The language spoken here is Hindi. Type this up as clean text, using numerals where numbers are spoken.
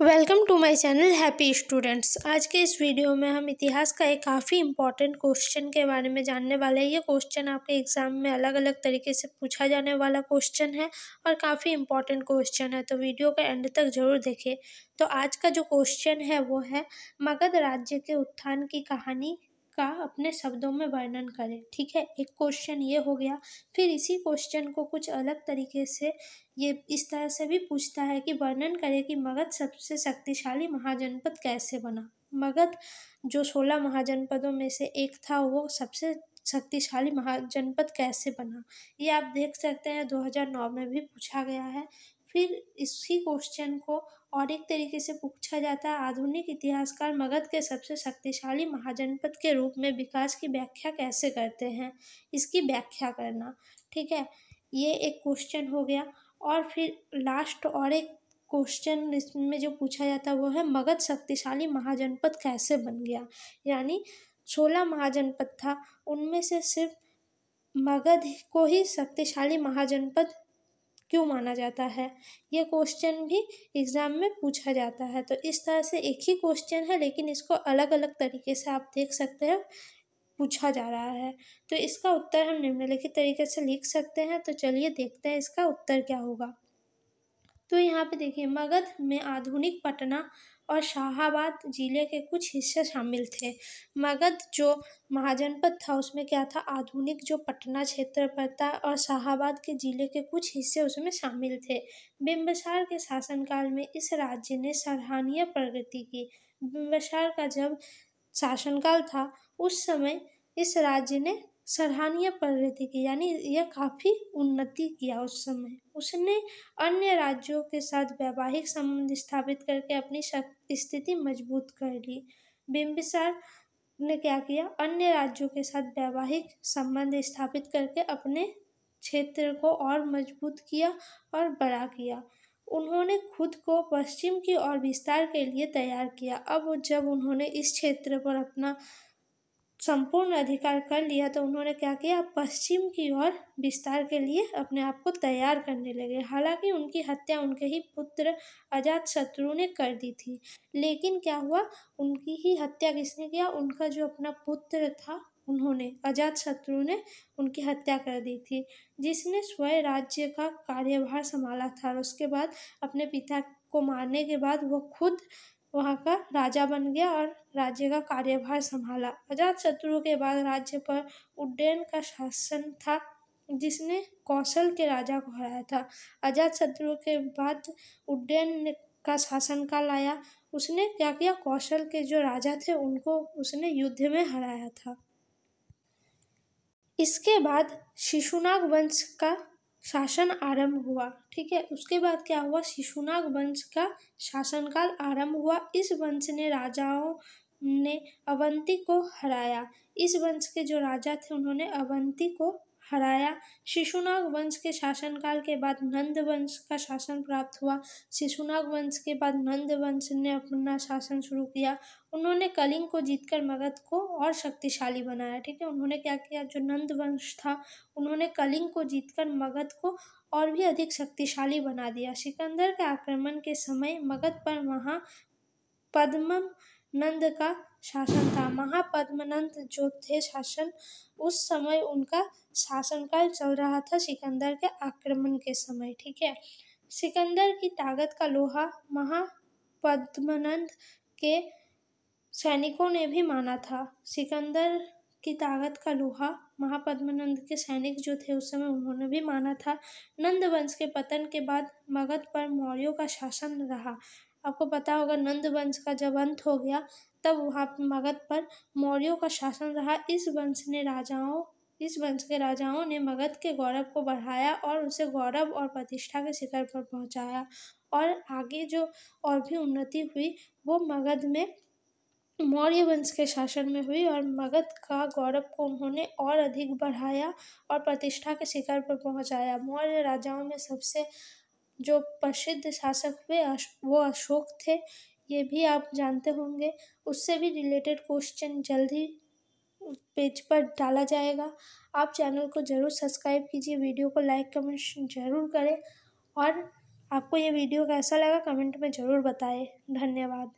Welcome to my channel happy students. आज के इस वीडियो में हम इतिहास का एक काफ़ी इम्पॉर्टेंट क्वेश्चन के बारे में जानने वाले हैं। ये क्वेश्चन आपके एग्ज़ाम में अलग अलग तरीके से पूछा जाने वाला क्वेश्चन है और काफ़ी इम्पॉर्टेंट क्वेश्चन है, तो वीडियो का एंड तक ज़रूर देखें। तो आज का जो क्वेश्चन है वो है मगध राज्य के उत्थान की कहानी का अपने शब्दों में वर्णन करें। ठीक है, एक क्वेश्चन ये हो गया। फिर इसी क्वेश्चन को कुछ अलग तरीके से ये इस तरह से भी पूछता है कि वर्णन करें कि मगध सबसे शक्तिशाली महाजनपद कैसे बना। मगध जो 16 महाजनपदों में से एक था, वो सबसे शक्तिशाली महाजनपद कैसे बना, ये आप देख सकते हैं 2009 में भी पूछा गया है। फिर इसी क्वेश्चन को और एक तरीके से पूछा जाता है, आधुनिक इतिहासकार मगध के सबसे शक्तिशाली महाजनपद के रूप में विकास की व्याख्या कैसे करते हैं, इसकी व्याख्या करना। ठीक है, ये एक क्वेश्चन हो गया। और फिर लास्ट और एक क्वेश्चन इसमें जो पूछा जाता है वो है मगध शक्तिशाली महाजनपद कैसे बन गया। यानी 16 महाजनपद था, उनमें से सिर्फ मगध को ही शक्तिशाली महाजनपद क्यों माना जाता है, ये क्वेश्चन भी एग्ज़ाम में पूछा जाता है। तो इस तरह से एक ही क्वेश्चन है, लेकिन इसको अलग अलग तरीके से आप देख सकते हैं पूछा जा रहा है। तो इसका उत्तर हम निम्नलिखित तरीके से लिख सकते हैं। तो चलिए देखते हैं इसका उत्तर क्या होगा। तो यहाँ पे देखिए, मगध में आधुनिक पटना और शाहाबाद जिले के कुछ हिस्से शामिल थे। मगध जो महाजनपद था उसमें क्या था, आधुनिक जो पटना क्षेत्र पड़ता और शाहाबाद के जिले के कुछ हिस्से उसमें शामिल थे। बिंबिसार के शासनकाल में इस राज्य ने सराहनीय प्रगति की। बिंबिसार का जब शासनकाल था उस समय इस राज्य ने सराहनीय प्रगति की, यानी यह काफ़ी उन्नति किया। उस समय उसने अन्य राज्यों के साथ वैवाहिक संबंध स्थापित करके अपनी स्थिति मजबूत कर ली। बिंबिसार ने क्या किया, अन्य राज्यों के साथ वैवाहिक संबंध स्थापित करके अपने क्षेत्र को और मजबूत किया और बड़ा किया। उन्होंने खुद को पश्चिम की ओर विस्तार के लिए तैयार किया। अब जब उन्होंने इस क्षेत्र पर अपना संपूर्ण अधिकार कर लिया तो उन्होंने क्या किया, पश्चिम की ओर विस्तार के लिए अपने आप को तैयार करने लगे। हालांकि उनकी हत्या उनके ही पुत्र अजातशत्रु ने कर दी थी, लेकिन क्या हुआ, उनकी ही हत्या किसने किया, उनका जो अपना पुत्र था उन्होंने, अजातशत्रु ने उनकी हत्या कर दी थी, जिसने स्वयं राज्य का कार्यभार संभाला था। और उसके बाद अपने पिता को मारने के बाद वो खुद वहाँ का राजा बन गया और राज्य का कार्यभार संभाला। अजातशत्रु के बाद राज्य पर उज्जैन का शासन था, जिसने कौशल के राजा को हराया था। अजातशत्रु के बाद उज्जैन का शासनकाल आया, उसने क्या किया, कौशल के जो राजा थे उनको उसने युद्ध में हराया था। इसके बाद शिशुनाग वंश का शासन आरंभ हुआ। ठीक है, उसके बाद क्या हुआ, शिशुनाग वंश का शासनकाल आरंभ हुआ। इस वंश ने राजाओं ने अवंती को हराया। इस वंश के जो राजा थे उन्होंने अवंती को हराया। शिशुनाग वंश के शासनकाल के बाद नंद वंश का शासन प्राप्त हुआ। शिशुनाग वंश के बाद नंद वंश ने अपना शासन शुरू किया। उन्होंने कलिंग को जीतकर मगध को और शक्तिशाली बनाया। ठीक है, उन्होंने क्या किया, जो नंद वंश था उन्होंने कलिंग को जीतकर मगध को और भी अधिक शक्तिशाली बना दिया। सिकंदर के आक्रमण के समय मगध पर महापद्मनंद का शासन था। महापद्मनंद जो थे शासन, उस समय उनका शासनकाल चल रहा था सिकंदर के आक्रमण के समय। ठीक है, सिकंदर की ताकत का लोहा महापद्मनंद के सैनिकों ने भी माना था। सिकंदर की ताकत का लोहा महापद्मनंद के सैनिक जो थे उस समय उन्होंने भी माना था। नंद वंश के पतन के बाद मगध पर मौर्यों का शासन रहा। आपको पता होगा, नंद वंश का जब अंत हो गया तब वहाँ मगध पर मौर्यों का शासन रहा। इस वंश के राजाओं ने मगध के गौरव को बढ़ाया और उसे गौरव और प्रतिष्ठा के शिखर पर पहुँचाया। और आगे जो और भी उन्नति हुई वो मगध में मौर्य वंश के शासन में हुई और मगध का गौरव को उन्होंने और अधिक बढ़ाया और प्रतिष्ठा के शिखर पर पहुंचाया। मौर्य राजाओं में सबसे जो प्रसिद्ध शासक हुए वो अशोक थे, ये भी आप जानते होंगे। उससे भी रिलेटेड क्वेश्चन जल्द ही पेज पर डाला जाएगा। आप चैनल को ज़रूर सब्सक्राइब कीजिए, वीडियो को लाइक कमेंट ज़रूर करें और आपको ये वीडियो कैसा लगा कमेंट में ज़रूर बताएं। धन्यवाद।